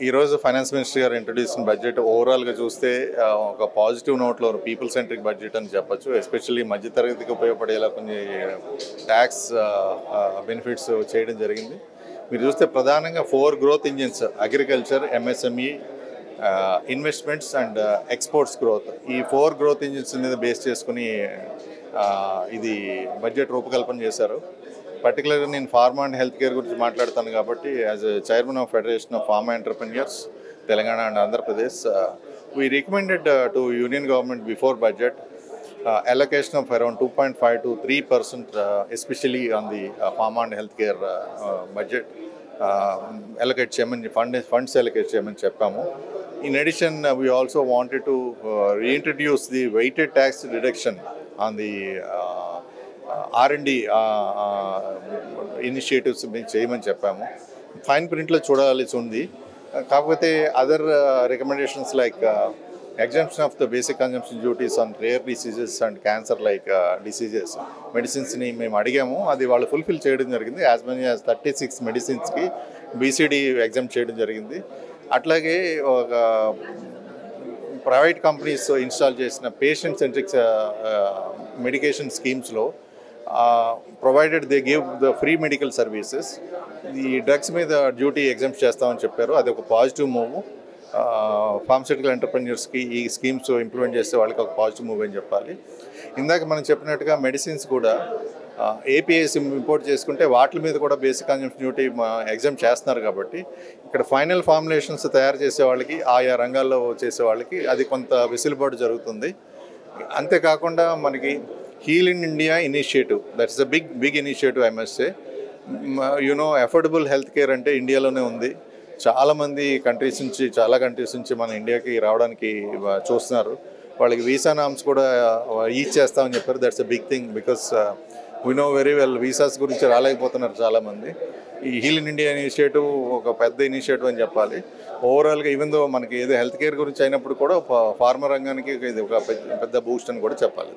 ఈరోజు finance minister గారు introduce budget ఓవరాల్గా చూస్తే ఒక పాజిటివ్ నోట్లో పీపుల్ సెంట్రిక్ బడ్జెట్ అని చెప్పొచ్చు. ఎస్పెషల్లీ మధ్యతరగతికి ఉపయోగపడేలా కొన్ని ట్యాక్స్ బెనిఫిట్స్ చేయడం జరిగింది. మీరు చూస్తే ప్రధానంగా 4 growth engines: agriculture, MSME, investments and exports growth. ఈ 4 గ్రోత్ ఇంజిన్స్ మీద బేస్ చేసుకుని ఇది బడ్జెట్ రూపకల్పన చేశారు. పర్టికులర్గా నేను ఫార్మా అండ్ హెల్త్ కేర్ గురించి మాట్లాడతాను కాబట్టి, as a chairman of federation of pharma entrepreneurs Telangana and Andhra Pradesh, we recommended to union government before budget allocation of around 2.5 to 3%, especially on the pharma and healthcare budget allocate cheyamani funds allocate cheyamani cheppamu. In addition, we also wanted to reintroduce the weighted tax deduction on the R&D initiatives మేము చేయమని చెప్పాము. Fine ప్రింట్లో చూడాల్సి ఉంది. కాకపోతే other recommendations like exemption of the basic consumption duties on rare diseases and cancer like diseases మెడిసిన్స్ని మేము అడిగాము. అది వాళ్ళు ఫుల్ఫిల్ చేయడం జరిగింది. యాజ్ మెనీ యాజ్ 36 మెడిసిన్స్కి బీసీడీ ఎగ్జామ్ చేయడం జరిగింది. అట్లాగే ఒక ప్రైవేట్ కంపెనీస్ ఇన్స్టాల్ చేసిన పేషెంట్ సెంట్రిక్ మెడికేషన్ స్కీమ్స్లో provided they give the free medical services, ఈ డ్రగ్స్ మీద డ్యూటీ ఎగ్జామ్స్ చేస్తామని చెప్పారు. అది ఒక పాజిటివ్ మూవ్. ఫార్మస్యూటికల్ ఎంటర్ప్రెన్యూర్స్కి ఈ స్కీమ్స్ ఇంప్లిమెంట్ చేస్తే వాళ్ళకి ఒక పాజిటివ్ మూవ్ అని చెప్పాలి. ఇందాక మనం చెప్పినట్టుగా మెడిసిన్స్ కూడా ఏపీఐస్ ఇంపోర్ట్ చేసుకుంటే వాటి మీద కూడా బేసిక్ కన్జంప్షన్ డ్యూటీ ఎగ్జామ్ చేస్తున్నారు. కాబట్టి ఇక్కడ ఫైనల్ ఫార్ములేషన్స్ తయారు చేసే వాళ్ళకి, ఆయా రంగాల్లో చేసే వాళ్ళకి అది కొంత వెసులుబాటు జరుగుతుంది. అంతేకాకుండా మనకి heal in India initiative, that's a big initiative I must say. Affordable health care అంటే ఇండియాలోనే ఉంది. చాలామంది చాలా కంట్రీస్ నుంచి మన ఇండియాకి రావడానికి చూస్తున్నారు. వాళ్ళకి వీసా నామ్స్ కూడా ఈజ్ చేస్తామని చెప్పారు. That's a big thing because we know very well visas గురించి రాలేకపోతున్నారు చాలామంది. ఈ హీల్ ఇన్ ఇండియా ఇనిషియేటివ్ ఒక పెద్ద ఇనిషియేటివ్ అని చెప్పాలి. ఓవరాల్గా ఈవెన్ దో మనకి ఏదో హెల్త్ కేర్ గురించి అయినప్పుడు కూడా ఫార్మా రంగానికి ఇది ఒక పెద్ద బూస్ట్ అని కూడా చెప్పాలి.